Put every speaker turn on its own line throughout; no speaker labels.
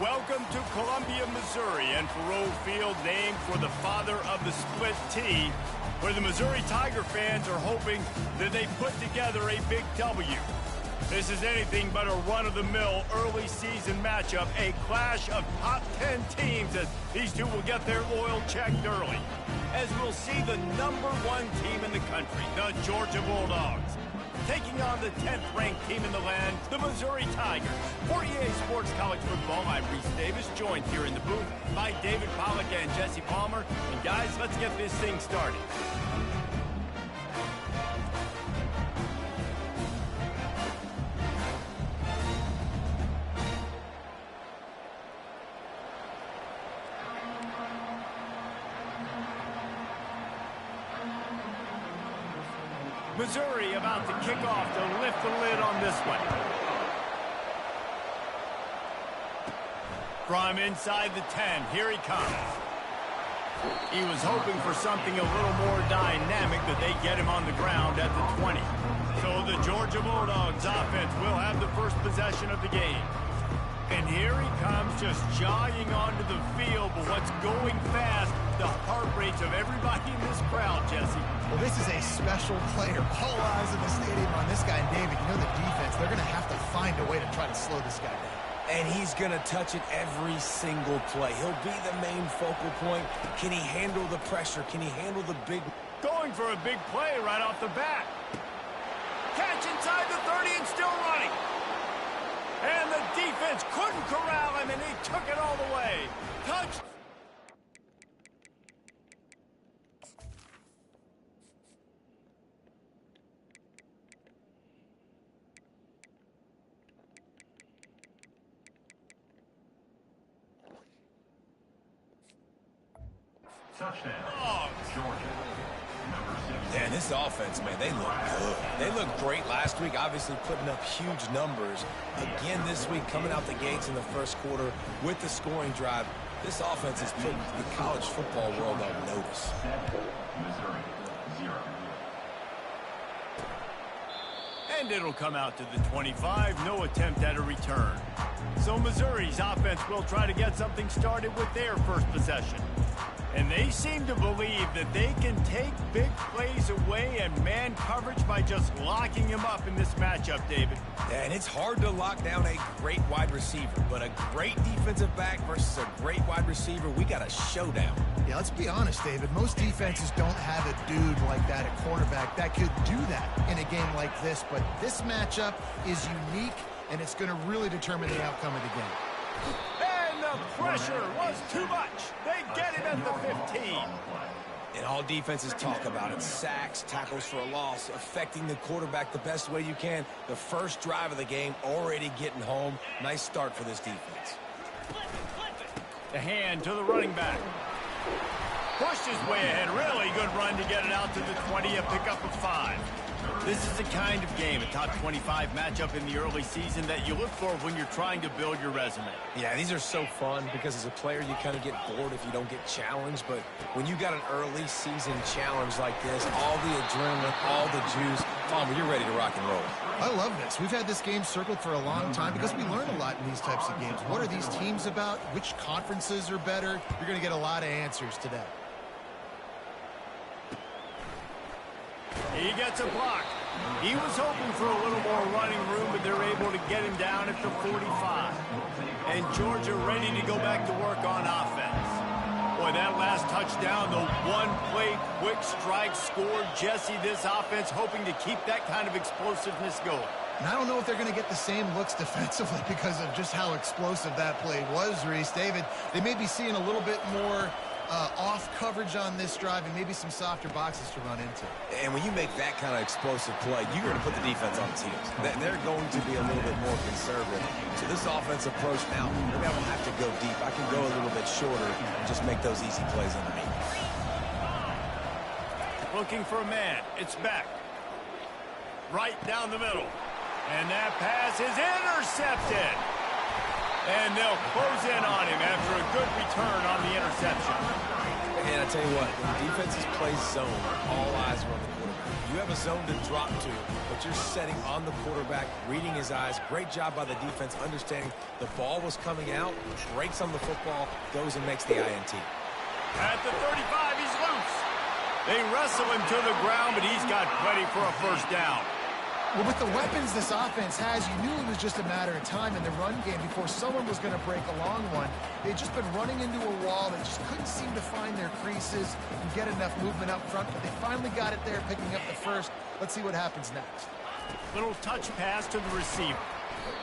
Welcome to Columbia, Missouri, and Faurot Field, named for the father of the split T, where the Missouri Tiger fans are hoping that they put together a big W. This is anything but a run-of-the-mill early season matchup, a clash of top 10 teams as these two will get their oil checked early. As we'll see the #1 team in the country, the Georgia Bulldogs, taking on the 10th-ranked team in the land, the Missouri Tigers. For EA Sports College Football, I'm Reese Davis, joined here in the booth by David Pollack and Jesse Palmer. And guys, let's get this thing started. Missouri about to kick off to lift the lid on this one. From inside the 10, here he comes. He was hoping for something a little more dynamic, that they get him on the ground at the 20. So the Georgia Bulldogs offense will have the first possession of the game. And here he comes, just jogging onto the field, but what's going fast, the heart rates of everybody in this crowd, Jesse.
Well, this is a special player. All eyes in the stadium on this guy. And David, you know the defense, they're going to have to find a way to try to slow this guy down.
And he's going to touch it every single play. He'll be the main focal point. Can he handle the pressure? Can he handle the big...
Going for a big play right off the bat. Catch inside the 30 and still running. And the defense couldn't corral him, and he took it all the way. Touch.
Touchdown, Georgia.
Man, this offense, man, they look good. They looked great last week, obviously putting up huge numbers. Again this week, coming out the gates in the first quarter with the scoring drive. This offense has put the college football world on notice.
Missouri, 0.
And it'll come out to the 25, no attempt at a return. So Missouri's offense will try to get something started with their first possession. And they seem to believe that they can take big plays away and man coverage by just locking him up in this matchup, David.
And it's hard to lock down a great wide receiver, but a great defensive back versus a great wide receiver, we got a showdown.
Yeah, let's be honest, David. Most defenses don't have a dude like that at cornerback that could do that in a game like this. But this matchup is unique, and it's going to really determine the outcome of the game.
The pressure was too much. They get him at the 15.
And all defenses talk about it. Sacks, tackles for a loss, affecting the quarterback the best way you can. The first drive of the game already getting home. Nice start for this defense.
The hand to the running back. Pushed his way ahead. Really good run to get it out to the 20, a pickup of 5. This is the kind of game, a top 25 matchup in the early season, that you look for when you're trying to build your resume.
Yeah, these are so fun because as a player, you kind of get bored if you don't get challenged. But when you got an early season challenge like this, all the adrenaline, all the juice, Palmer, you're ready to rock and roll.
I love this. We've had this game circled for a long time because we learn a lot in these types of games. What are these teams about? Which conferences are better? You're going to get a lot of answers today.
He gets a block. He was hoping for a little more running room, but they're able to get him down at the 45. And Georgia ready to go back to work on offense. Boy, that last touchdown, the one-play quick strike scored. Jesse, this offense hoping to keep that kind of explosiveness going.
And I don't know if they're going to get the same looks defensively because of just how explosive that play was, Reese. David, they may be seeing a little bit more off coverage on this drive and maybe some softer boxes to run into.
And when you make that kind of explosive play, you're going to put the defense on its heels. They're going to be a little bit more conservative. So this offense approach now, maybe I don't have to go deep. I can go a little bit shorter and just make those easy plays underneath.
Looking for a man. It's back. Right down the middle. And that pass is intercepted. And they'll close in on him after a good return on the interception.
And I tell you what, when defenses play zone, all eyes are on the quarterback. You have a zone to drop to, but you're setting on the quarterback, reading his eyes. Great job by the defense, understanding the ball was coming out, breaks on the football, goes and makes the INT.
At the 35, he's loose. They wrestle him to the ground, but he's got plenty for a first down.
Well, with the weapons this offense has, you knew it was just a matter of time in the run game before someone was going to break a long one. They'd just been running into a wall. They just couldn't seem to find their creases and get enough movement up front, but they finally got it there, picking up the first. Let's see what happens next.
Little touch pass to the receiver.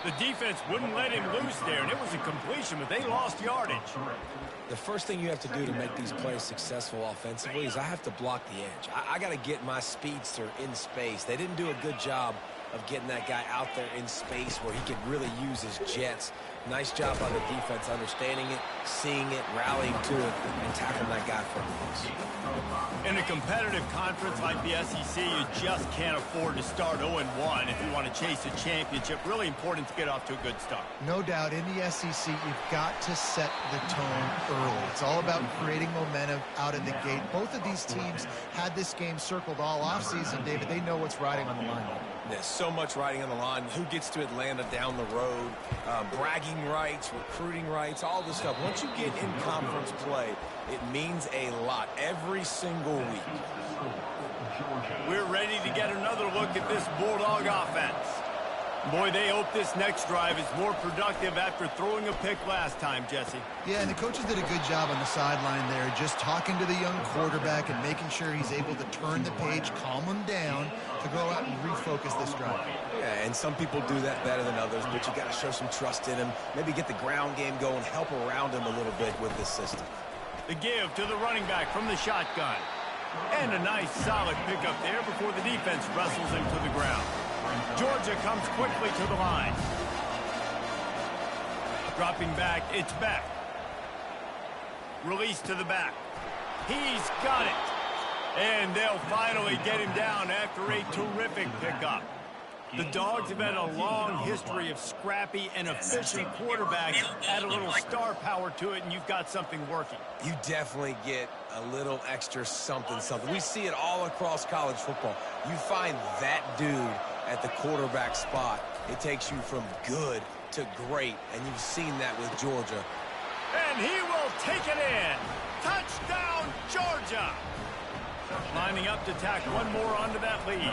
The defense wouldn't let him loose there, and it was a completion, but they lost yardage.
The first thing you have to do to make these plays successful offensively is I have to block the edge. I got to get my speedster in space. They didn't do a good job of getting that guy out there in space where he could really use his jets. Nice job by the defense understanding it, seeing it, rallying to it, and tackling that guy for a loss.
In a competitive conference like the SEC, you just can't afford to start 0-1 if you want to chase a championship. Really important to get off to a good start.
No doubt, in the SEC, you've got to set the tone early. It's all about creating momentum out of the gate. Both of these teams had this game circled all offseason, David. They know what's riding on the line.
There's so much riding on the line. Who gets to Atlanta down the road, bragging rights, recruiting rights, all this stuff. Once you get in conference play, it means a lot every single week.
We're ready to get another look at this Bulldog offense. Boy, they hope this next drive is more productive after throwing a pick last time, Jesse.
Yeah, and the coaches did a good job on the sideline there, just talking to the young quarterback and making sure he's able to turn the page, calm him down to go out and refocus this drive.
Yeah, and some people do that better than others, but you got to show some trust in him, maybe get the ground game going, help around him a little bit with this system.
The give to the running back from the shotgun. And a nice solid pickup there before the defense wrestles him to the ground. Georgia comes quickly to the line. Dropping back, it's Beck. Release to the back. He's got it. And they'll finally get him down after a terrific pickup. The Dogs have had a long history of scrappy and efficient quarterbacks. Add a little star power to it, and you've got something working.
You definitely get a little extra something. We see it all across college football. You find that dude at the quarterback spot, it takes you from good to great, and you've seen that with Georgia.
And he will take it in. Touchdown, Georgia. Lining up to tack one more onto that lead.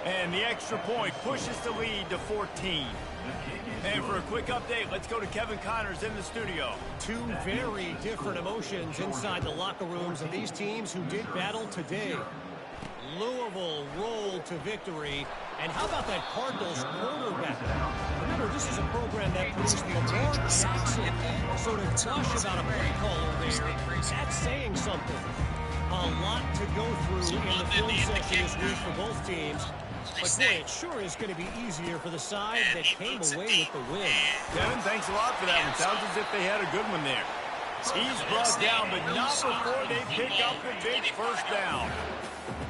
And the extra point pushes the lead to 14. And for a quick update, let's go to Kevin Connors in the studio.
Two very different emotions inside the locker rooms of these teams who did battle today. Louisville rolled to victory. And how about that Cardinals quarterback? Remember, this is a program that produced Lamar Jackson. So to gush about a play caller there, that's saying something. A lot to go through in the film session this week for both teams. But boy, it sure is going to be easier for the side that came away with the win.
Kevin, thanks a lot for that one. Sounds as if they had a good one there. He's brought down, but not before they pick up the big first down.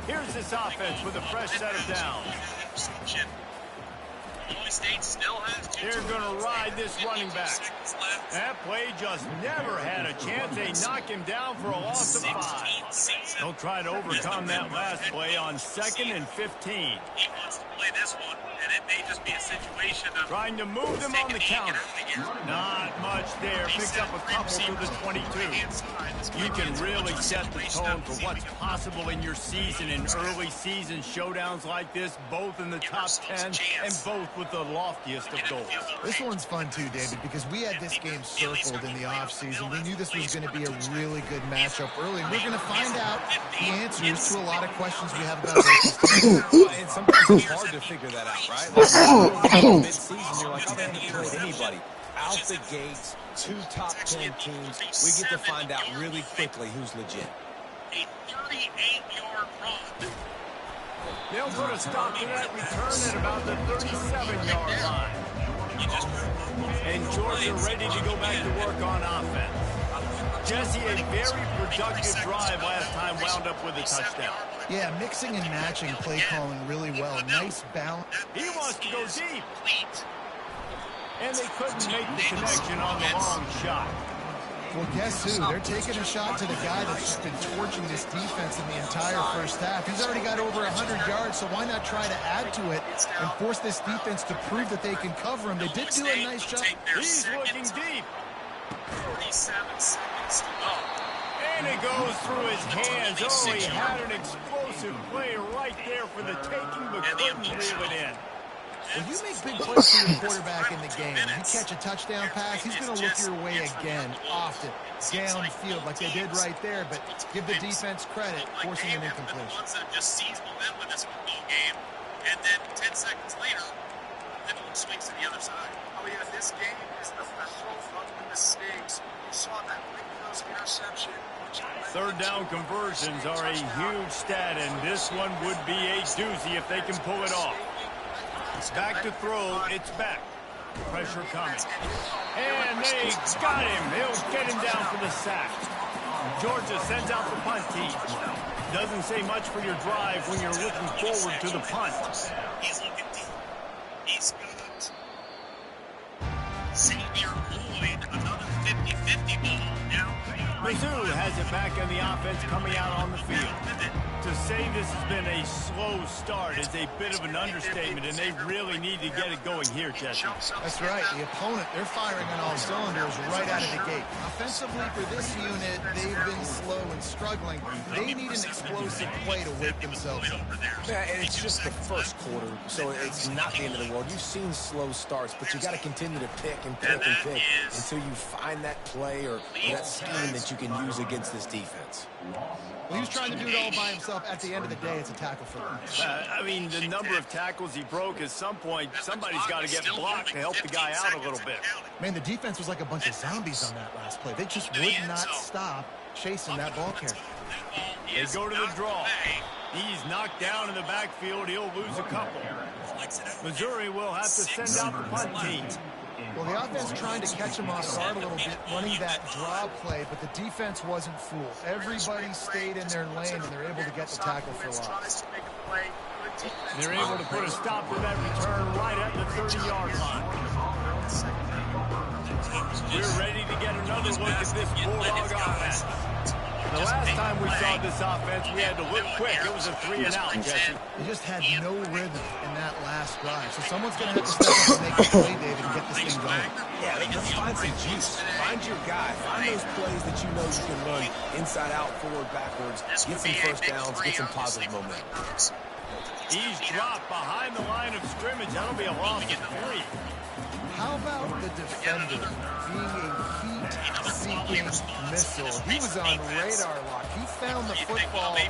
Here's this offense with a fresh set of downs. They're going to ride this running back. That play just never had a chance. They knock him down for a loss of 5. They'll try to overcome that last play on 2nd and 15.
He wants to play this one, and it may just be a situation of
trying to move them on the counter. Not much there. Picks up a couple to the 22. You can really set the tone for what's possible in your season in early season showdowns like this, both in the top 10 and both with the loftiest of goals.
This one's fun too, David, because we had this game circled in the offseason. We knew this was going to be a really good matchup early. We're going to find out the answers to a lot of questions we have about this.
And sometimes it's hard to figure that out, right? Like, mid-season, you're like, they haven't played anybody. Out the gates, 2 top 10 teams. We get to find out really quickly who's legit.
A 38-yard run.
They'll put a stop to that return at about the 37-yard line. And Georgia ready to go back to work on offense. Jesse, a very productive drive last time, wound up with a touchdown.
Yeah, mixing and matching play calling really well. Nice balance.
He wants to go deep. And they couldn't make the connection on the long shot.
Well, guess who? They're taking a shot to the guy that's just been torching this defense in the entire first half. He's already got over 100 yards, so why not try to add to it and force this defense to prove that they can cover him? They did do a nice job.
He's looking deep.
47 seconds to go.
And it goes through his hands. Oh, he had an explosive play right there for the taking, but couldn't reel it in.
When you make big plays for your quarterback in the game, you catch a touchdown pass, he's going to look your way again, often, downfield like they did right there, but give the defense credit, forcing an incompletion.
The ones that just seize momentum in this football game, and then 10 seconds later, the pendulum swings to the other side.
Oh yeah, this game is the battle of the mistakes. You saw that Ringo's interception.
Third down conversions are a huge stat, and this one would be a doozy if they can pull it off. Back to throw, it's back. Pressure coming. And they got him. He'll get him down for the sack. Georgia sends out the punt team. Doesn't say much for your drive when you're looking forward to the punt.
He's looking deep. He's got Xavier Lloyd, another 50-50 ball. Now,
Mizzou has it back in the offense coming out on the field. To say this has been a slow start is a bit of an understatement, and they really need to get it going here, Jesse.
That's right. The opponent, they're firing on all cylinders right out of the gate. Offensively, for this unit, they've been slow and struggling. They need an explosive play to wake themselves up.
Yeah, and it's just the first quarter, so it's not the end of the world. You've seen slow starts, but you got to continue to pick and pick and pick until you find that play or that scheme that you can use against this defense.
Well, he was trying to do it all by himself. At the end of the day, it's a tackle for loss.
I mean, the number of tackles he broke, at some point, somebody's got to get blocked to help the guy out a little bit.
Man, the defense was like a bunch of zombies on that last play. They just would not stop chasing that ball carrier.
They go to the draw. He's knocked down in the backfield. He'll lose a couple. Missouri will have to send out the punt team.
Well, the offense trying to catch him off guard a little bit, running that draw play, but the defense wasn't fooled. Everybody stayed in their lane, and they're able to get the tackle for loss.
They're able to put a stop to that return right at the 30-yard line. We're ready to get another look at this Bulldog offense. The last time we saw this offense, we had to look quick. It was a 3-and-out, Jesse.
They just had no rhythm in that last drive. So someone's going to have to step up and make a play, David, and get this thing going.
Yeah, let's find some juice. Find your guy. Find those plays that you know you can run inside out, forward, backwards. Get some first downs. Get some positive momentum.
He's dropped behind the line of scrimmage. That'll be a loss of 3.
How about the defender being a heat-seeking missile? He was on radar lock. He found the football and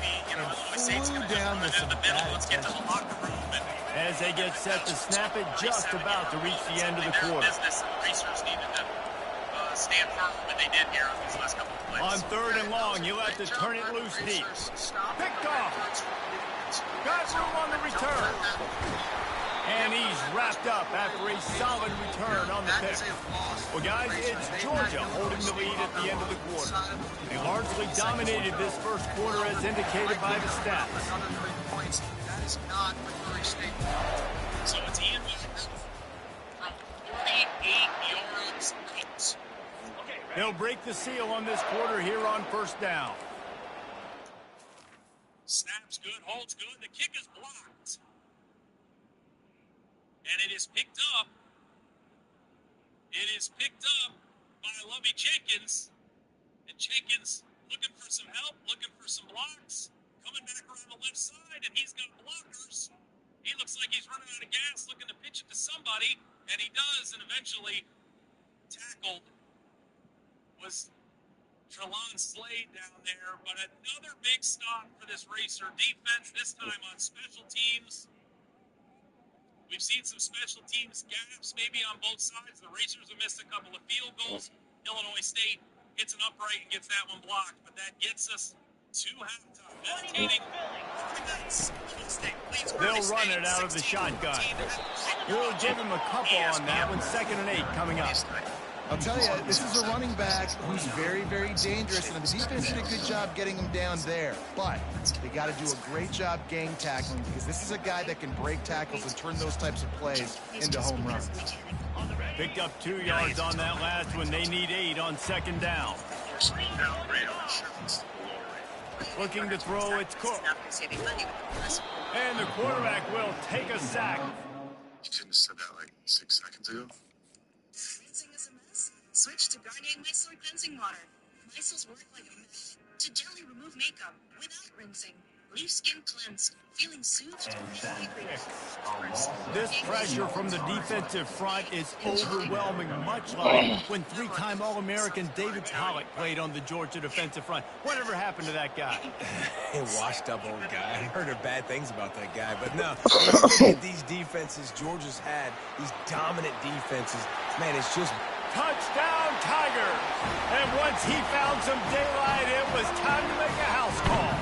flew down with some bad attention.
As they get set to snap it, just about to reach the end of the quarter.
Stand firm, but they did here on these last couple of plays.
On 3rd and long, you'll have to turn it loose deep. Picked off. Got room on the return. And he's wrapped up after a solid return on the pick. Well, guys, it's Georgia holding the lead at the end of the quarter. They largely dominated this first quarter as indicated by the stats.
That is not Missouri State.
So it's Ian Wagner from 48 yards out.
They'll break the seal on this quarter here on 1st down.
Snaps good, holds good. The kick is blocked. And it is picked up. It is picked up by Lovie Jenkins. And Jenkins looking for some help, looking for some blocks. Coming back around the left side, and he's got blockers. He looks like he's running out of gas, looking to pitch it to somebody. And he does, and eventually tackled was Trelon Slade down there. But another big stop for this Racer defense, this time on special teams. We've seen some special teams gaps maybe on both sides. The Racers have missed a couple of field goals. Illinois State gets an upright and gets that one blocked. But that gets us to halftime. Hesitating.
They'll run it out of the shotgun. We'll give him a couple on that one. 2nd and 8 coming up.
I'll tell you, this is a running back who's very, very dangerous, and the defense did a good job getting him down there. But they got to do a great job gang tackling because this is a guy that can break tackles and turn those types of plays into home runs.
Picked up 2 yards on that last one. They need 8 on second down. Looking to throw, it's Cook. And the quarterback will take a sack.
You shouldn't have said that like 6 seconds ago.
Rinsing is a mess? Switch to Garnier Micellar Cleansing Water. Micel's work like a mess to gently remove makeup without rinsing. Leave skin cleansed, feeling soothed and
This pressure from the defensive front is overwhelming, much like when 3-time All-American David Pollock played on the Georgia defensive front. Whatever happened to that guy?
A washed-up old guy. I heard bad things about that guy, but no. Look at these defenses Georgia's had, these dominant defenses. Man, it's just...
Touchdown, Tiger! And once he found some daylight, it was time to make a house call.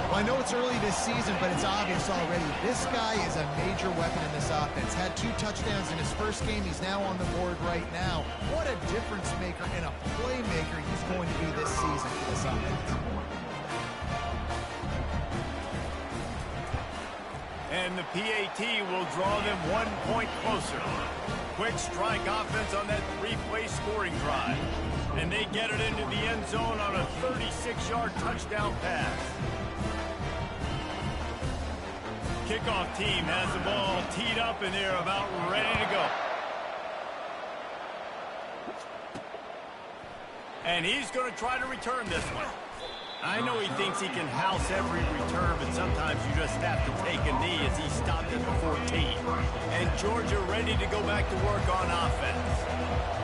Well, I know it's early this season, but it's obvious already. This guy is a major weapon in this offense. Had 2 touchdowns in his first game. He's now on the board right now. What a difference maker and a playmaker he's going to be this season for this offense.
And the PAT will draw them 1 point closer. Quick strike offense on that 3-play scoring drive. And they get it into the end zone on a 36-yard touchdown pass. Kickoff team has the ball teed up and they're about ready to go. And he's going to try to return this one. I know he thinks he can house every return, but sometimes you just have to take a knee as he stopped at the 14. And Georgia ready to go back to work on offense.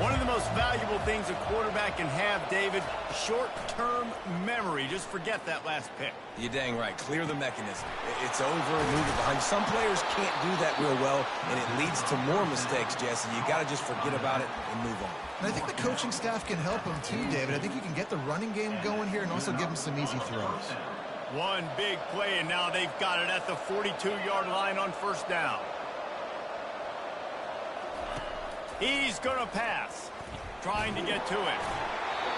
One of the most valuable things a quarterback can have, David, short-term memory. Just forget that last pick.
You're dang right. Clear the mechanism. It's over, move it behind. Some players can't do that real well, and it leads to more mistakes, Jesse. You got to just forget about it and move on.
And I think the coaching staff can help him too, David. I think you can get the running game going here and also give him some easy throws.
One big play, and now they've got it at the 42-yard line on first down. He's going to pass, trying to get to it.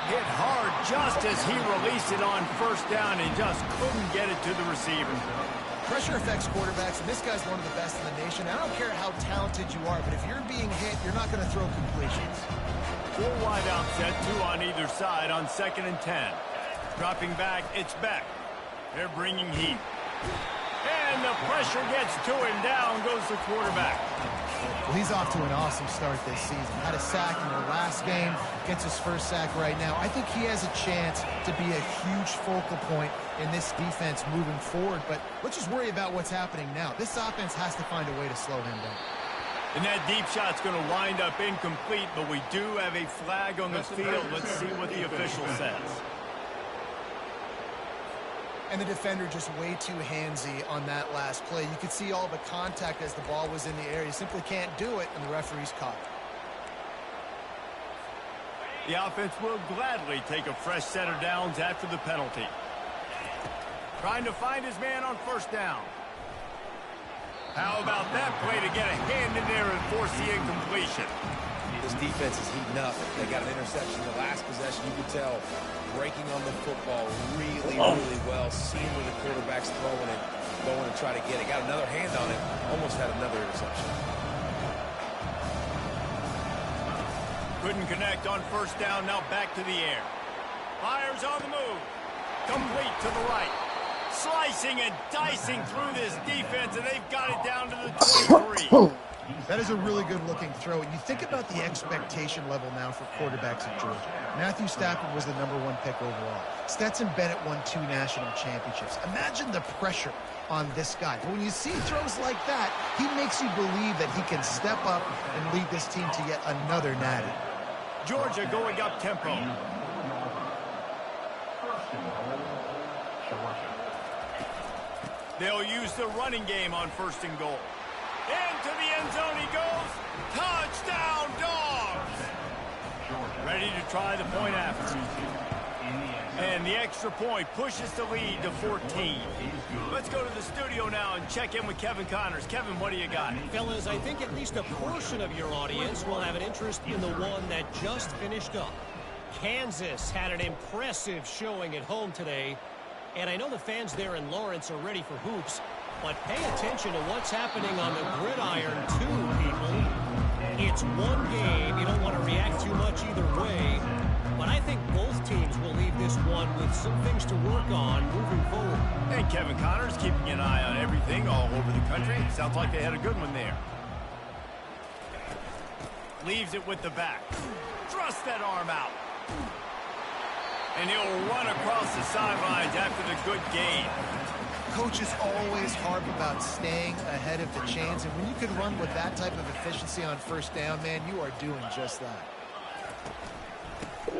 Hit hard just as he released it on first down and just couldn't get it to the receiver.
Pressure affects quarterbacks, and this guy's one of the best in the nation. I don't care how talented you are, but if you're being hit, you're not going to throw completions.
4 wide out set, 2 on either side on 2nd and 10. Dropping back, it's Beck. They're bringing heat. And the pressure gets to him. Down goes the quarterback.
Well, he's off to an awesome start this season. Had a sack in the last game, gets his first sack right now. I think he has a chance to be a huge focal point in this defense moving forward, but let's just worry about what's happening now. This offense has to find a way to slow him down.
And that deep shot's going to wind up incomplete, but we do have a flag on the field. Let's see what the official says.
And the defender just way too handsy on that last play. You could see all the contact as the ball was in the air. You simply can't do it, and the referee's caught it.
The offense will gladly take a fresh set of downs after the penalty. Trying to find his man on first down. How about that play to get a hand in there and force the incompletion?
This defense is heating up. They got an interception the last possession. You could tell breaking on the football really, really well. Seeing where the quarterback's throwing it, going to try to get it. Got another hand on it. Almost had another interception.
Couldn't connect on first down. Now back to the air. Fires on the move. Complete to the right. Slicing and dicing through this defense, and they've got it down to the 23.
That is a really good-looking throw. And you think about the expectation level now for quarterbacks at Georgia. Matthew Stafford was the #1 pick overall. Stetson Bennett won 2 national championships. Imagine the pressure on this guy. But when you see throws like that, he makes you believe that he can step up and lead this team to yet another natty.
Georgia going up tempo. They'll use the running game on 1st and goal. Into the end zone he goes. Touchdown, Dogs! Ready to try the point after. And the extra point pushes the lead to 14. Let's go to the studio now and check in with Kevin Connors. Kevin, what do you got?
Fellas, I think at least a portion of your audience will have an interest in the one that just finished up. Kansas had an impressive showing at home today. And I know the fans there in Lawrence are ready for hoops. But pay attention to what's happening on the gridiron, too, people. It's one game. You don't want to react too much either way. But I think both teams will leave this one with some things to work on moving forward.
And Kevin Connors keeping an eye on everything all over the country. Sounds like they had a good one there. Leaves it with the back. Thrust that arm out. And he'll run across the sidelines after the good gain.
Coaches always harp about staying ahead of the chains, and when you can run with that type of efficiency on first down, man, you are doing just that.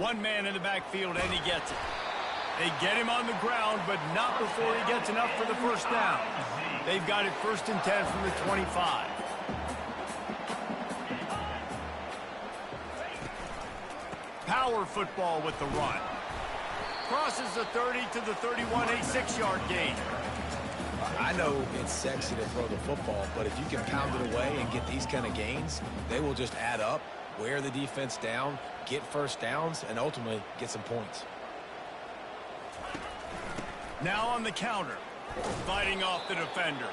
One man in the backfield, and he gets it. They get him on the ground, but not before he gets enough for the first down. They've got it 1st and 10 from the 25. Power football with the run. Crosses the 30 to the 31, a 6-yard gain.
I know it's sexy to throw the football, but if you can pound it away and get these kind of gains, they will just add up, wear the defense down, get first downs, and ultimately get some points.
Now on the counter, fighting off the defender.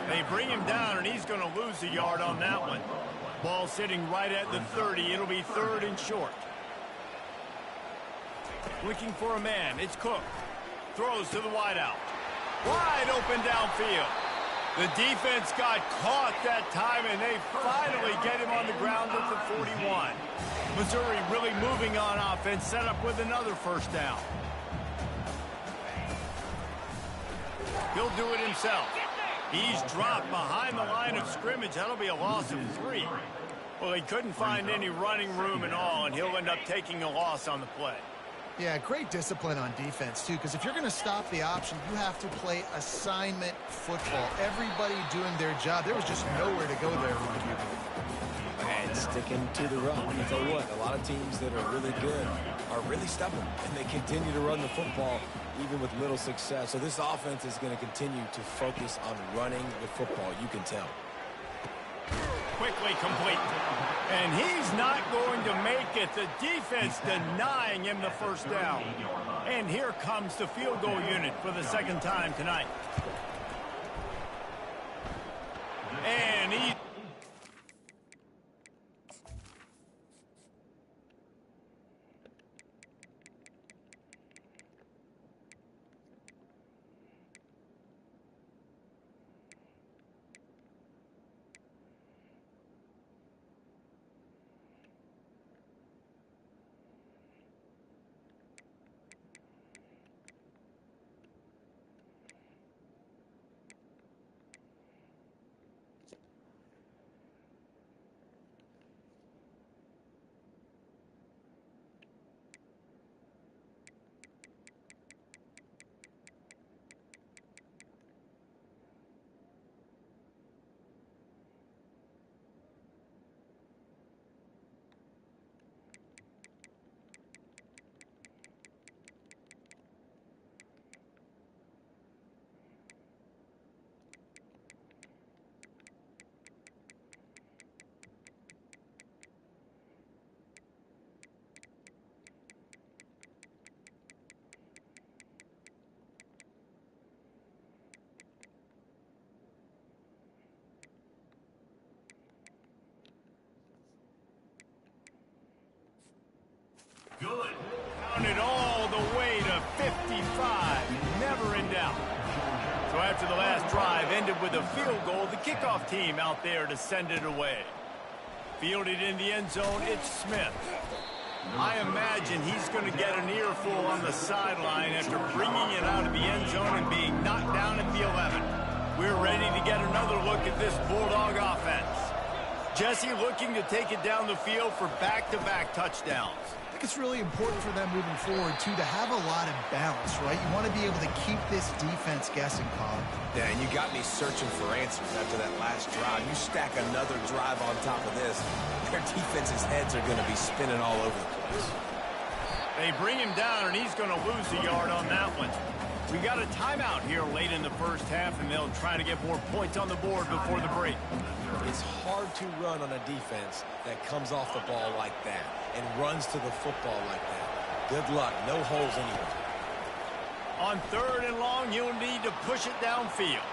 They bring him down, and he's going to lose a yard on that one. Ball sitting right at the 30. It'll be 3rd and short. Looking for a man. It's Cook. Throws to the wideout. Wide open downfield. The defense got caught that time, and they finally get him on the ground at the 41. Missouri really moving on offense, set up with another first down. He'll do it himself. He's dropped behind the line of scrimmage. That'll be a loss of 3. Well, he couldn't find any running room at all, and he'll end up taking a loss on the play.
Yeah, great discipline on defense, too, because if you're going to stop the option, you have to play assignment football. Everybody doing their job. There was just nowhere to go there, arguably.
And sticking to the run. I tell you what, a lot of teams that are really good are really stubborn, and they continue to run the football even with little success. So this offense is going to continue to focus on running the football, you can tell.
Quickly complete. And he's not going to make it. The defense denying him the first down. And here comes the field goal unit for the 2nd time tonight. And he...
Good.
Counted all the way to 55. Never in doubt. So after the last drive ended with a field goal, the kickoff team out there to send it away. Fielded in the end zone, it's Smith. I imagine he's going to get an earful on the sideline after bringing it out of the end zone and being knocked down at the 11. We're ready to get another look at this Bulldog offense. Jesse looking to take it down the field for back-to-back touchdowns.
I think it's really important for them moving forward, too, to have a lot of balance, right? You want to be able to keep this defense guessing, Colin.
Yeah, and you got me searching for answers after that last drive. You stack another drive on top of this, their defense's heads are going to be spinning all over the place.
They bring him down, and he's going to lose a yard on that one. We got a timeout here late in the first half, and they'll try to get more points on the board before the break.
It's hard to run on a defense that comes off the ball like that and runs to the football like that. Good luck. No holes anywhere.
On 3rd and long, you'll need to push it downfield.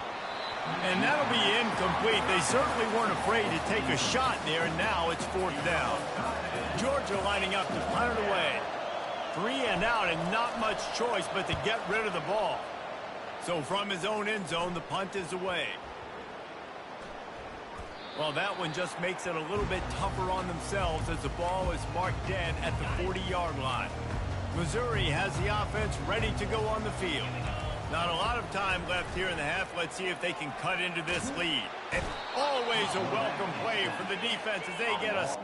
And that'll be incomplete. They certainly weren't afraid to take a shot there, and now it's 4th down. Georgia lining up to punt it away. 3 and out, and not much choice but to get rid of the ball. So from his own end zone, the punt is away. Well, that one just makes it a little bit tougher on themselves as the ball is marked dead at the 40-yard line. Missouri has the offense ready to go on the field. Not a lot of time left here in the half. Let's see if they can cut into this lead. And always a welcome play for the defense as they get us.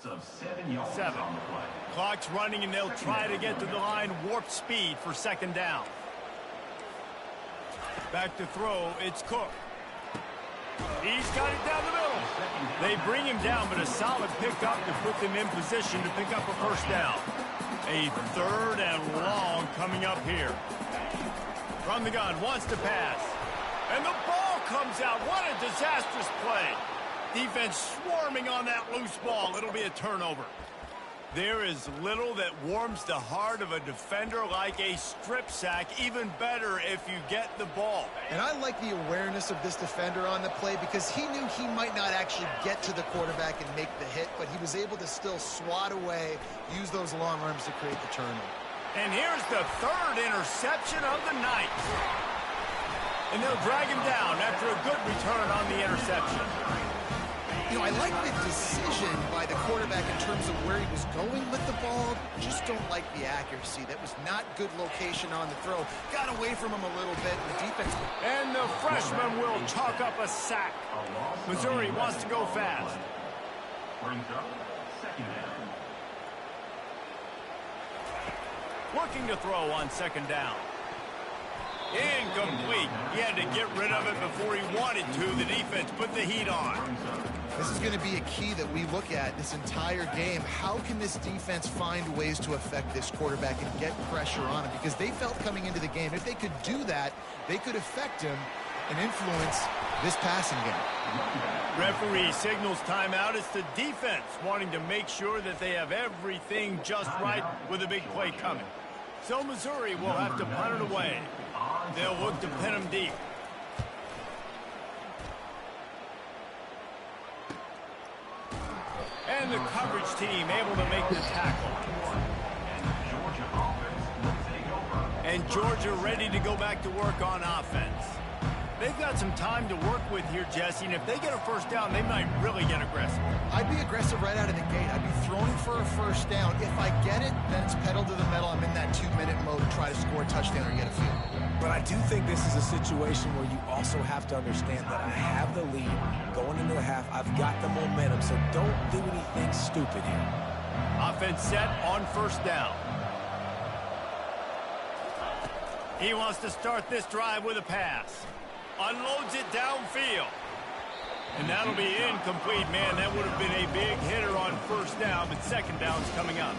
Of 7 yards
7.
on the play.
Clock's running, and they'll try to get to the line warp speed for 2nd down. Back to throw, it's Cook. He's got it down the middle. They bring him down, but a solid pickup to put them in position to pick up a 1st down. A 3rd and long coming up here. From the gun, wants to pass. And the ball comes out. What a disastrous play. Defense swarming on that loose ball. It'll be a turnover. There is little that warms the heart of a defender like a strip sack. Even better if you get the ball.
And I like the awareness of this defender on the play because he knew he might not actually get to the quarterback and make the hit, but he was able to still swat away, use those long arms to create the turnover.
And here's the 3rd interception of the night. And they'll drag him down after a good return on the interception.
You know, I like the decision by the quarterback in terms of where he was going with the ball. Just don't like the accuracy. That was not good location on the throw. Got away from him a little bit. The defense.
And the freshman will chalk up a sack. Missouri wants to go fast.
Brings up 2nd down.
Looking to throw on 2nd down. Incomplete. He had to get rid of it before he wanted to. The defense put the heat on.
This is going to be a key that we look at this entire game. How can this defense find ways to affect this quarterback and get pressure on him? Because they felt coming into the game, if they could do that, they could affect him and influence this passing game.
Referee signals timeout. It's the defense wanting to make sure that they have everything just right with a big play coming. So Missouri will have to punt it away. They'll look to pin him deep. And the coverage team able to make the tackle. And Georgia ready to go back to work on offense. They've got some time to work with here, Jesse, and if they get a 1st down, they might really get aggressive.
I'd be aggressive right out of the gate. I'd be throwing for a 1st down. If I get it, then it's pedal to the metal. I'm in that 2-minute mode to try to score a touchdown or get a field.
But I do think this is a situation where you also have to understand that I have the lead going into the half. I've got the momentum, so don't do anything stupid here.
Offense set on 1st down. He wants to start this drive with a pass. Unloads it downfield. And that'll be incomplete. Man, that would have been a big hitter on 1st down, but 2nd down's coming up.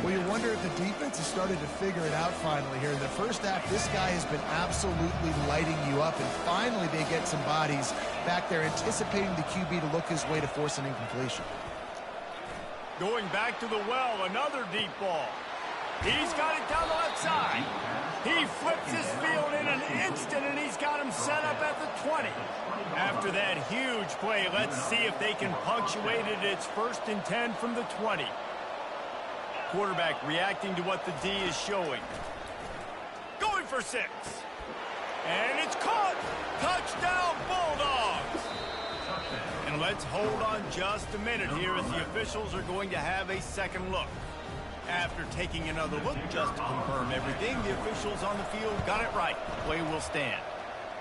Well, you wonder if the defense has started to figure it out finally here. In the first half, this guy has been absolutely lighting you up, and finally they get some bodies back there anticipating the QB to look his way to force an incompletion.
Going back to the well, another deep ball. He's got it down the left side. He flips his field in an instant, and he's got him set up at the 20. After that huge play, let's see if they can punctuate it. It's 1st and 10 from the 20. Quarterback reacting to what the D is showing. Going for 6. And it's caught. Touchdown, Bulldogs. And let's hold on just a minute here as the officials are going to have a second look. After taking another look just to confirm everything, the officials on the field got it right. Play will stand.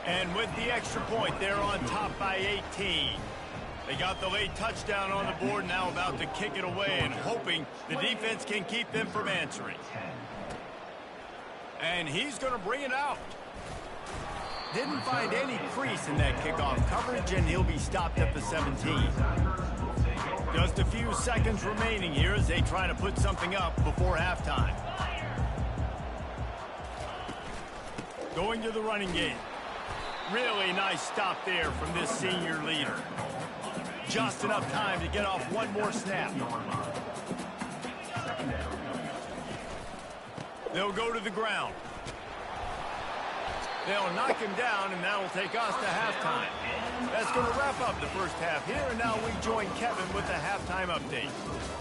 And with the extra point, they're on top by 18. They got the late touchdown on the board, now about to kick it away and hoping the defense can keep them from answering. And he's going to bring it out. Didn't find any crease in that kickoff coverage, and he'll be stopped at the 17. Just a few seconds remaining here as they try to put something up before halftime. Going to the running game. Really nice stop there from this senior leader. Just enough time to get off one more snap. They'll go to the ground. They'll knock him down, and that'll take us to halftime. That's going to wrap up the first half here, and now we join Kevin with the halftime update.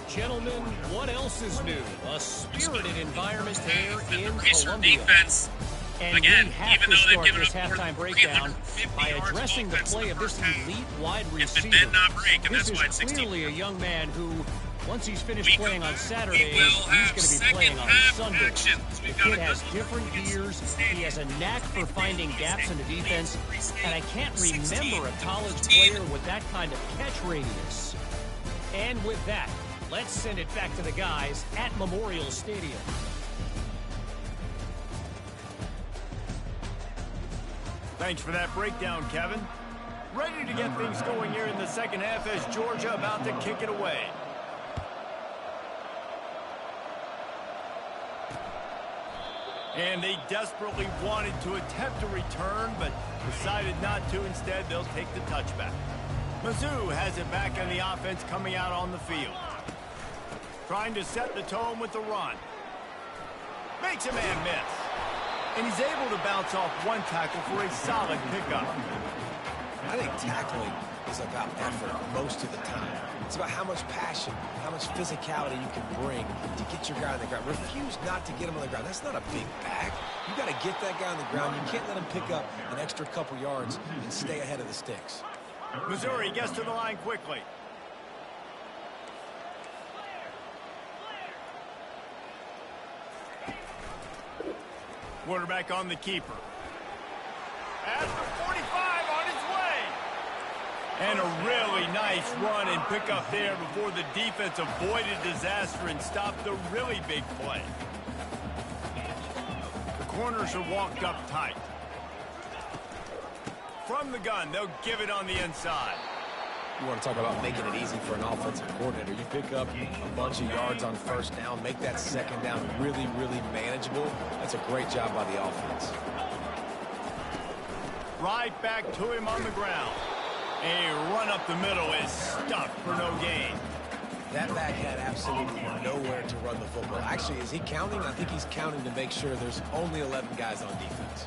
Gentlemen, what else is new? A spirited environment here in
Racer
Columbia.
defense.
And
Again,
we have
even
to
though they've
start
given
this
up more
halftime
than
breakdown
350
by
yards of
addressing the
offense in
play
the
of this
first half.
elite wide
It
receiver.
did not break, and
This
that's why
is
it's 16.
clearly a young man who, once he's finished
We
playing on Saturdays,
will
he's
have
going to be playing on
second-half
Sundays.
action.
The
We've got
kid
a
has
good
different
look at
gears. He has a knack for finding gaps in the defense, and I can't remember a college player with that kind of catch radius. And with that, let's send it back to the guys at Memorial Stadium.
Thanks for that breakdown, Kevin. Ready to get things going here in the second half as Georgia about to kick it away. And they desperately wanted to attempt a return, but decided not to. Instead, they'll take the touchback. Mizzou has it back in the offense coming out on the field. Trying to set the tone with the run. Makes a man miss. And he's able to bounce off one tackle for a solid pickup.
I think tackling is about effort most of the time. It's about how much passion, how much physicality you can bring to get your guy on the ground. Refuse not to get him on the ground. That's not a big back. You got to get that guy on the ground. You can't let him pick up an extra couple yards and stay ahead of the sticks.
Missouri gets to the line quickly. Quarterback on the keeper. At the 45 on his way. And a really nice run and pickup there before the defense avoided disaster and stopped the really big play. The corners are walked up tight. From the gun, they'll give it on the inside.
You want to talk about making it easy for an offensive coordinator. You pick up a bunch of yards on first down, make that second down really, really manageable. That's a great job by the offense.
Right back to him on the ground. A run up the middle is stuffed for no gain.
That back had absolutely nowhere to run the football. Actually, is he counting? I think he's counting to make sure there's only 11 guys on defense.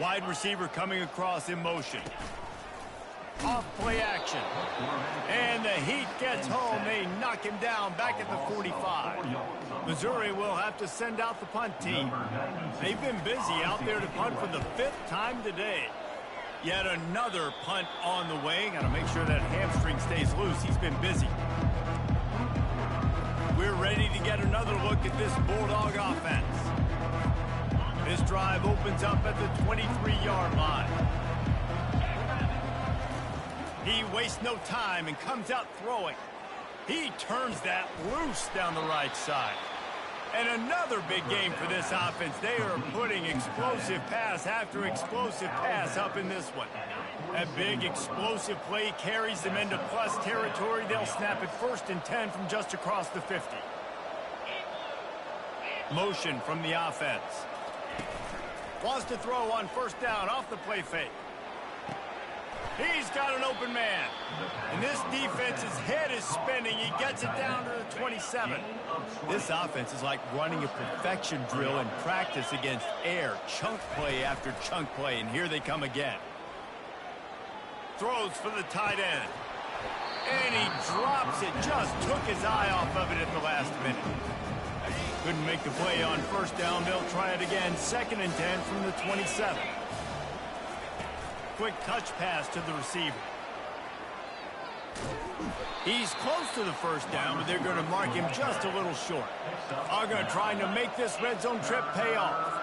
Wide receiver coming across in motion. Off play action. And the Heat gets home. They knock him down back at the 45. Missouri will have to send out the punt team. They've been busy out there to punt for the 5th time today. Yet another punt on the way. Got to make sure that hamstring stays loose. He's been busy. We're ready to get another look at this Bulldog offense. This drive opens up at the 23-yard line. He wastes no time and comes out throwing. He turns that loose down the right side. And another big game for this offense. They are putting explosive pass after explosive pass up in this one. That big explosive play carries them into plus territory. They'll snap it 1st and 10 from just across the 50. Motion from the offense. Wants to throw on first down off the play fake. He's got an open man. And this defense's head is spinning. He gets it down to the 27. This offense is like running a perfection drill in practice against air. Chunk play after chunk play. And here they come again. Throws for the tight end. And he drops it. Just took his eye off of it at the last minute. Couldn't make the play on first down. They'll try it again. 2nd and 10 from the 27. Quick touch pass to the receiver. He's close to the first down, but they're going to mark him just a little short. Uga trying to make this red zone trip pay off.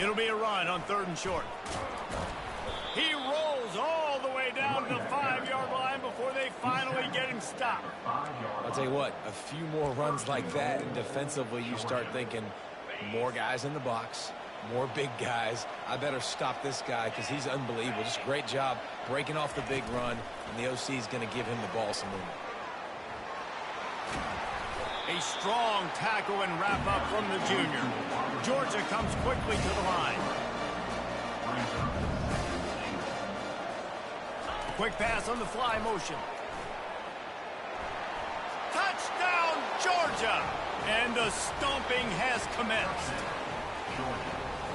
It'll be a run on 3rd and short. He rolls all the way down to the 5-yard line before finally getting stopped.
I'll tell you what, a few more runs like that, and defensively you start thinking more guys in the box, more big guys. I better stop this guy because he's unbelievable. Just great job breaking off the big run, and the OC is going to give him the ball some movement.
A strong tackle and wrap up from the junior. Georgia comes quickly to the line. Quick pass on the fly motion. Touchdown, Georgia! And the stomping has commenced.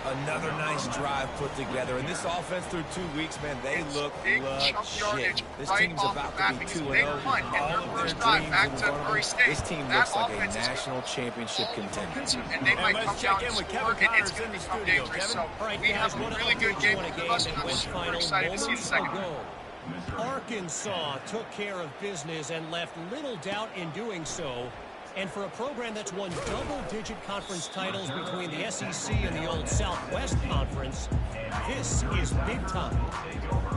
Another nice drive put together. And this offense through 2 weeks, man, they look legit. This team's about to be 2-0. All of their dreams in front of them. This team looks like a national championship contender.
And they might come down
in
and
with
score,
Kevin
and it's
Connors
going
in
to
the
become
studio.
dangerous.
Kevin?
So we have a really good game for us, and I'm super excited to see the second one.
Arkansas took care of business and left little doubt in doing so. And for a program that's won double-digit conference titles between the SEC and the old Southwest Conference, this is big time.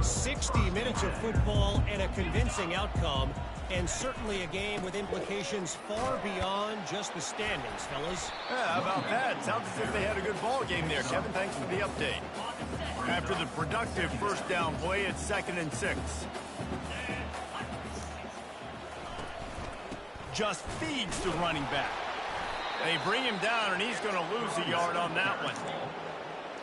60 minutes of football and a convincing outcome, and certainly a game with implications far beyond just the standings, fellas.
Yeah, how about that? Sounds as if they had a good ball game there, Kevin. Thanks for the update. After the productive first down play, it's 2nd and 6. Just feeds the running back. They bring him down, and he's going to lose a yard on that one.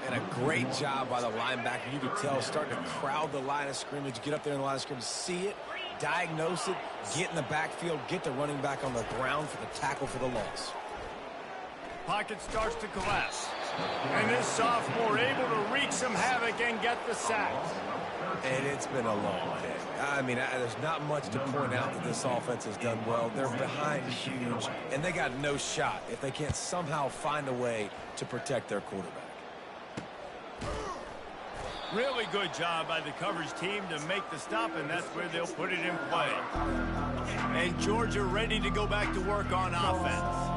And a great job by the linebacker. You could tell starting to crowd the line of scrimmage, get up there in the line of scrimmage, see it, diagnose it, get in the backfield, get the running back on the ground for the tackle for the loss.
Pocket starts to collapse. And this sophomore able to wreak some havoc and get the sack.
And it's been a long day. I mean, there's not much to point out that this offense has done well. They're behind huge, and they got no shot if they can't somehow find a way to protect their quarterback.
Really good job by the coverage team to make the stop, and that's where they'll put it in play. And Georgia ready to go back to work on offense.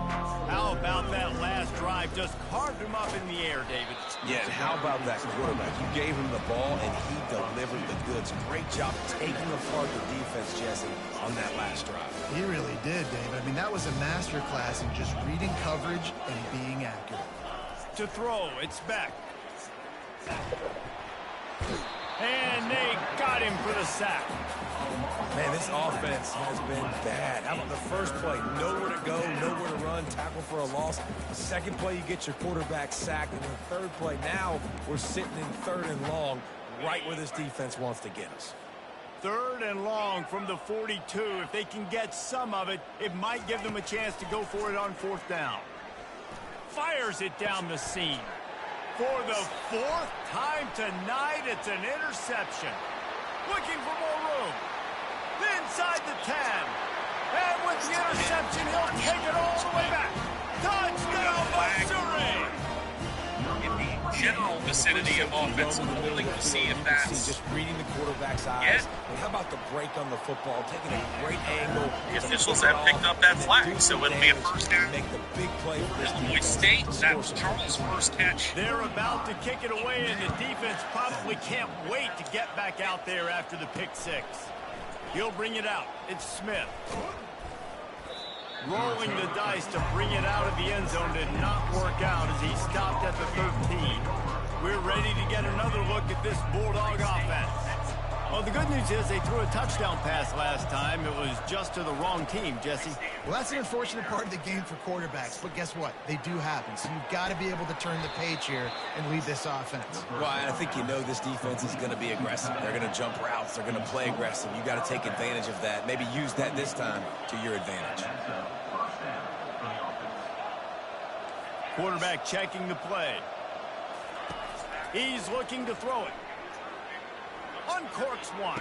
How about that last drive? Just carved him up in the air, David.
Yeah, and how about that quarterback? You gave him the ball, and he delivered the goods. Great job taking apart the defense, Jesse, on that last drive.
He really did, David. I mean, that was a masterclass in just reading coverage and being accurate.
To throw, it's back. And they got him for the sack.
Man, this offense has been bad. How about the first play? Nowhere to go, nowhere to run, tackle for a loss. The second play, you get your quarterback sacked. And the third play, now we're sitting in 3rd and long, right where this defense wants to get us.
3rd and long from the 42. If they can get some of it, it might give them a chance to go for it on 4th down. Fires it down the seam. For the 4th time tonight, it's an interception. Looking for more room. Inside the 10. And with the interception, he'll take it all the way back. Touchdown, Missouri!
In the general vicinity of offensive holding to see if that's...
Just reading the quarterback's eyes. And how about the break on the football? Taking a great angle.
The officials have picked up that flag, so it'll be a first down.
Make the big play for this
Illinois State, that's Charles' first catch.
They're about to kick it away, and the defense probably can't wait to get back out there after the pick 6. He'll bring it out. It's Smith. Rolling the dice to bring it out of the end zone did not work out as he stopped at the 13. We're ready to get another look at this Bulldog offense. Well, the good news is they threw a touchdown pass last time. It was just to the wrong team, Jesse.
Well, that's an unfortunate part of the game for quarterbacks, but guess what? They do happen, so you've got to be able to turn the page here and lead this offense.
Well, I think you know this defense is going to be aggressive. They're going to jump routes. They're going to play aggressive. You got to take advantage of that. Maybe use that this time to your advantage.
Quarterback checking the play. He's looking to throw it. Uncorks one.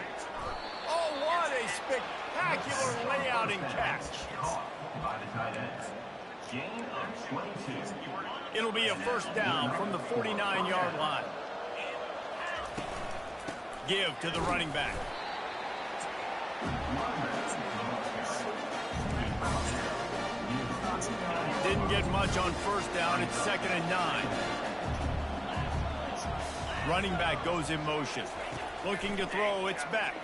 Oh, what a spectacular layout and catch. It'll be a first down from the 49-yard line. Give to the running back. Didn't get much on first down. It's 2nd and 9. Running back goes in motion. Looking to throw, it's back.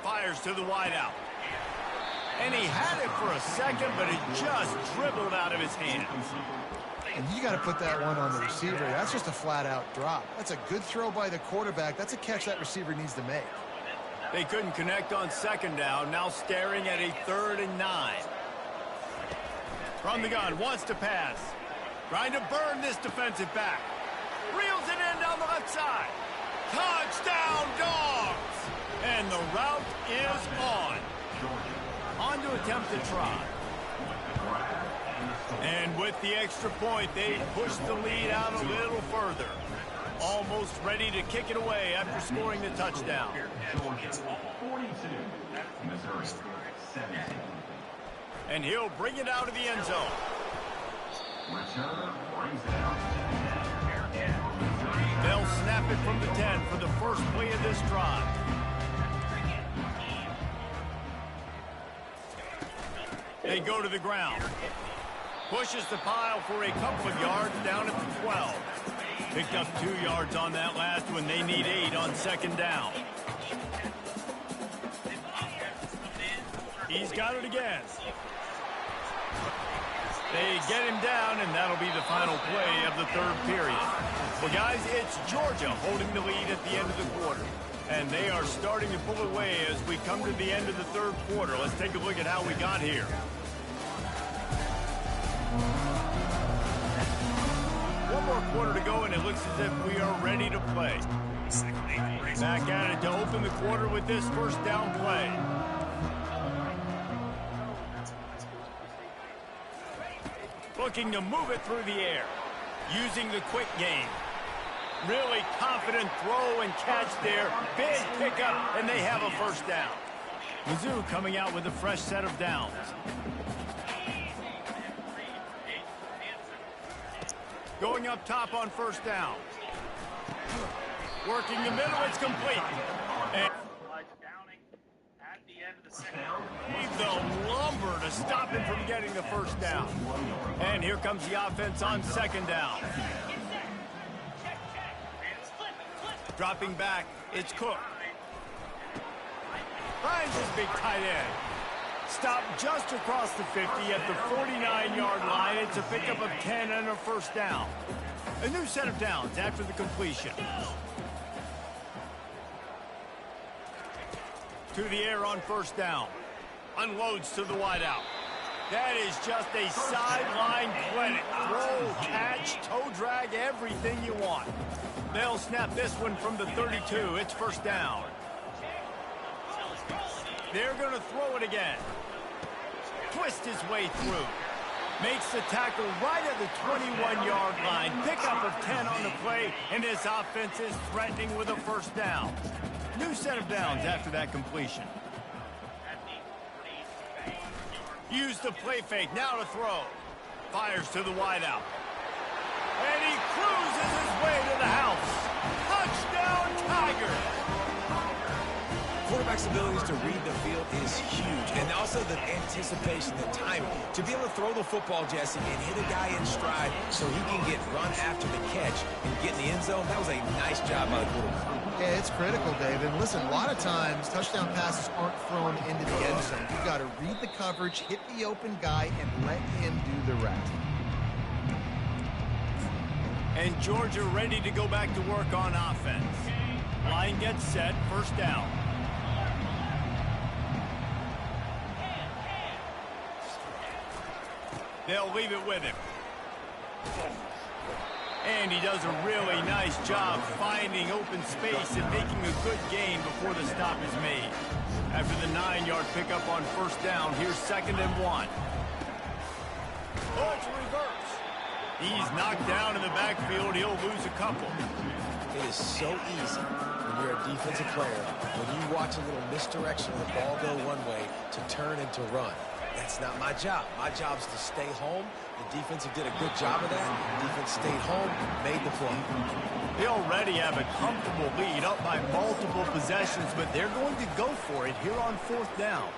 Fires to the wideout. And he had it for a second, but it just dribbled out of his hand.
And you got to put that one on the receiver. That's just a flat-out drop. That's a good throw by the quarterback. That's a catch that receiver needs to make.
They couldn't connect on second down. Now staring at a 3rd and 9. From the gun, wants to pass. Trying to burn this defensive back. Reels it in down the left side. Touchdown, Dogs! And the route is on. On to attempt to try. And with the extra point, they push the lead out a little further. Almost ready to kick it away after scoring the touchdown.
42. Missouri 17.
And he'll bring it out of the end zone.
Return brings it out.
They'll snap it from the 10 for the first play of this drive. They go to the ground. Pushes the pile for a couple of yards down at the 12. Picked up 2 yards on that last one. They need 8 on second down. He's got it again. They get him down, and that'll be the final play of the 3rd period. Well, guys, it's Georgia holding the lead at the end of the quarter. And they are starting to pull away as we come to the end of the 3rd quarter. Let's take a look at how we got here. One more quarter to go, and it looks as if we are ready to play. Back at it to open the quarter with this first down play. Looking to move it through the air. Using the quick game. Really confident throw and catch there. Big pickup, and they have a first down. Mizzou coming out with a fresh set of downs. Going up top on first down. Working the middle, it's complete. And the lumber to stop him from getting the first down. And here comes the offense on second down. Dropping back, it's Cook. Finds his big tight end. Stopped just across the 50 at the 49-yard line. It's a pickup of 10 and a first down. A new set of downs after the completion. To the air on first down. Unloads to the wideout. That is just a sideline clinic. Throw, catch, toe drag, everything you want. They'll snap this one from the 32. It's first down. They're going to throw it again. Twist his way through. Makes the tackle right at the 21-yard line. Pickup of 10 on the play, and this offense is threatening with a first down. New set of downs after that completion. Use the play fake, now to throw. Fires to the wideout. And he cruises his way to the house. Touchdown, Tigers!
Quarterback's abilities to read the field is huge, and also the anticipation, the timing. To be able to throw the football, Jesse, and hit a guy in stride so he can get run after the catch and get in the end zone, that was a nice job by the quarterback.
Yeah, it's critical, David. And listen, a lot of times touchdown passes aren't thrown into the end zone. You've got to read the coverage, hit the open guy, and let him do the rest.
And Georgia ready to go back to work on offense. Line gets set, first down. They'll leave it with him. And he does a really nice job finding open space and making a good gain before the stop is made. After the 9-yard pickup on first down, here's 2nd and 1. Oh, it's a reverse. He's knocked down in the backfield. He'll lose a couple.
It is so easy when you're a defensive player, when you watch a little misdirection of the ball go one way, to turn and to run. That's not my job. My job is to stay home. The defensive did a good job of that. The defense stayed home, made the play.
They already have a comfortable lead, up by multiple possessions, but they're going to go for it here on 4th down.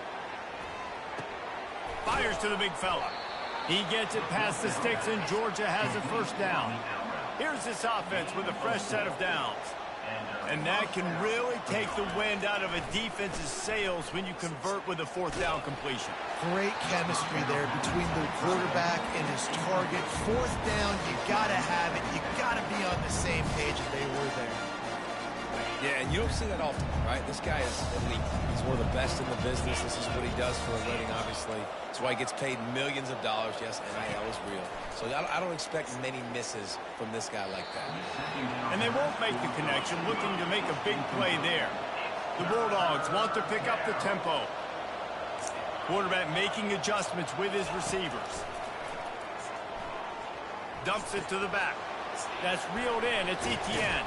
Fires to the big fella. He gets it past the sticks, and Georgia has a first down. Here's this offense with a fresh set of downs. And that can really take the wind out of a defense's sails when you convert with a fourth down completion.
Great chemistry there between the quarterback and his target. Fourth down, you got to have it. You got to be on the same page as they were there.
Yeah, and you don't see that often, right? This guy is elite. He's one of the best in the business. This is what he does for a living, obviously. That's why he gets paid millions of dollars. Yes, NIL is real. So I don't expect many misses from this guy like that.
And they won't make the connection, looking to make a big play there. The Bulldogs want to pick up the tempo. Quarterback making adjustments with his receivers. Dumps it to the back. That's reeled in. It's Etienne.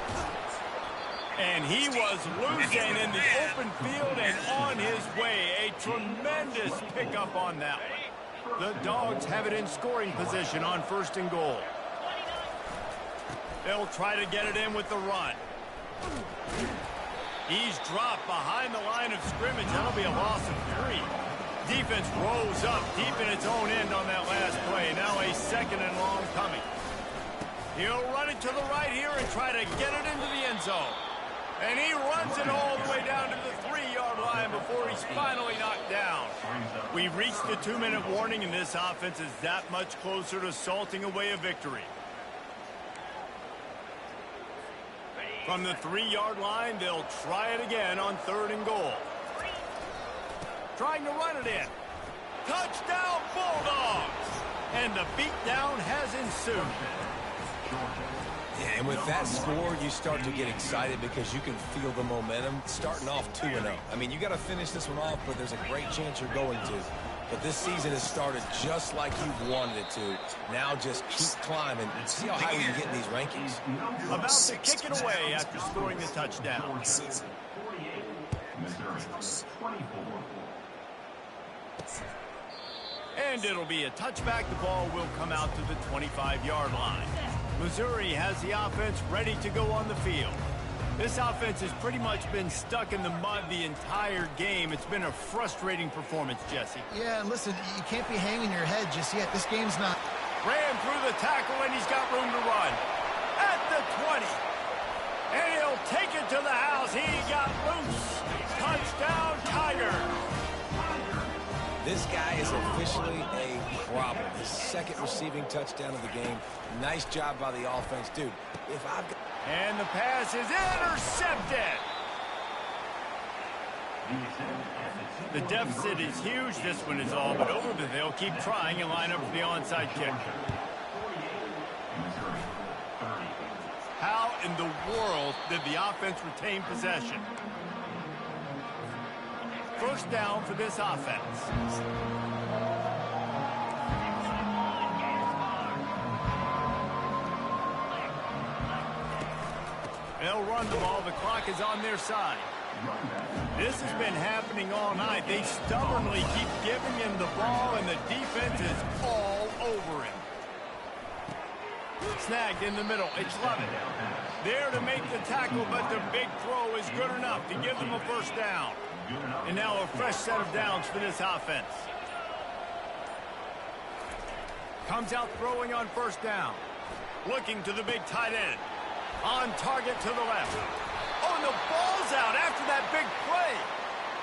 And he was losing in the open field and on his way. A tremendous pickup on that one. The Dogs have it in scoring position on 1st and goal. They'll try to get it in with the run. He's dropped behind the line of scrimmage. That'll be a loss of 3. Defense rose up deep in its own end on that last play. Now a 2nd and long coming. He'll run it to the right here and try to get it into the end zone. And he runs it all the way down to the 3-yard line before he's finally knocked down. We've reached the 2-minute warning, and this offense is that much closer to salting away a victory. From the 3-yard line, they'll try it again on 3rd and goal. Trying to run it in. Touchdown, Bulldogs! And the beatdown has ensued.
Yeah, and with that score, you start to get excited because you can feel the momentum starting off 2-0. I mean, you got to finish this one off, but there's a great chance you're going to. But this season has started just like you wanted it to. Now just keep climbing and see how high we can get in these rankings.
About to kick it away after scoring the touchdown. And it'll be a touchback. The ball will come out to the 25-yard line. Missouri has the offense ready to go on the field. This offense has pretty much been stuck in the mud the entire game. It's been a frustrating performance, Jesse.
Yeah, and listen, you can't be hanging your head just yet. This game's not...
Ran through the tackle, and he's got room to run. At the 20. And he'll take it to the house. He got loose. Touchdown, Tiger.
This guy is officially a problem. His 2nd receiving touchdown of the game. Nice job by the offense. Dude, if I've got...
And the pass is intercepted. The deficit is huge. This one is all but over, but they'll keep trying and line up for the onside kick. How in the world did the offense retain possession? 1st down for this offense. They'll run the ball. The clock is on their side. This has been happening all night. They stubbornly keep giving him the ball, and the defense is all over him. Snagged in the middle. It's Lovett. There to make the tackle, but the big throw is good enough to give them a 1st down. And now a fresh set of downs for this offense. Comes out throwing on 1st down. Looking to the big tight end. On target to the left. Oh, and the ball's out after that big play.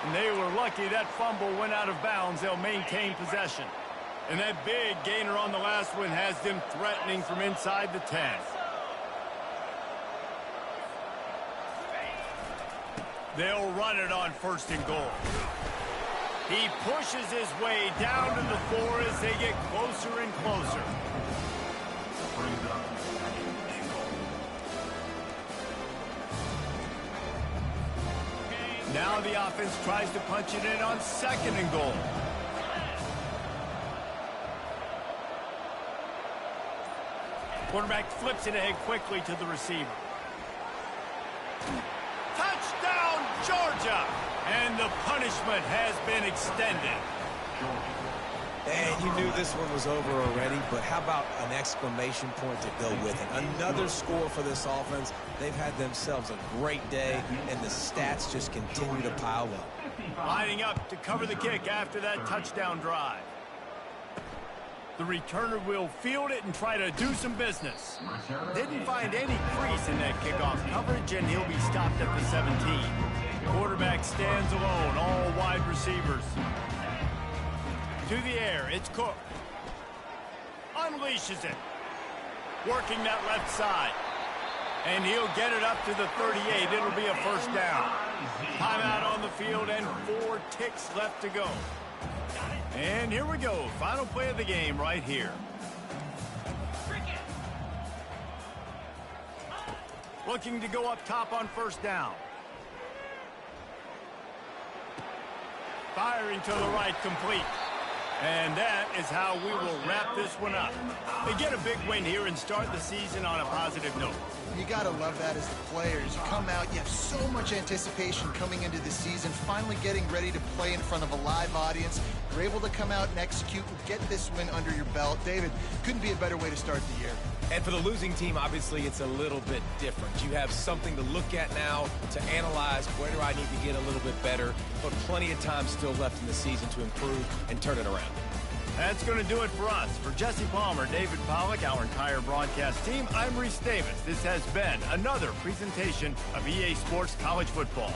And they were lucky that fumble went out of bounds. They'll maintain possession. And that big gainer on the last one has them threatening from inside the 10. They'll run it on 1st and goal. He pushes his way down to the 4 as they get closer and closer. Now the offense tries to punch it in on 2nd and goal. Quarterback flips it ahead quickly to the receiver. Touchdown, Georgia! And the punishment has been extended.
And you knew this one was over already, but how about an exclamation point to go with it? Another score for this offense. They've had themselves a great day, and the stats just continue to pile up.
Lining up to cover the kick after that touchdown drive. The returner will field it and try to do some business. Didn't find any crease in that kickoff coverage, and he'll be stopped at the 17. Quarterback stands alone, all wide receivers. To the air, it's Cook. Unleashes it. Working that left side. And he'll get it up to the 38. It'll be a first down. Timeout on the field and 4 ticks left to go. And here we go. Final play of the game right here. Looking to go up top on first down. Firing to the right, complete. And that is how we will wrap this one up. They get a big win here and start the season on a positive note.
You got to love that as the players. You come out, you have so much anticipation coming into the season, finally getting ready to play in front of a live audience. You're able to come out and execute and get this win under your belt. David, couldn't be a better way to start the year.
And for the losing team, obviously, it's a little bit different. You have something to look at now, to analyze where do I need to get a little bit better, but plenty of time still left in the season to improve and turn it around.
That's going to do it for us. For Jesse Palmer, David Pollack, our entire broadcast team, I'm Reese Davis. This has been another presentation of EA Sports College Football.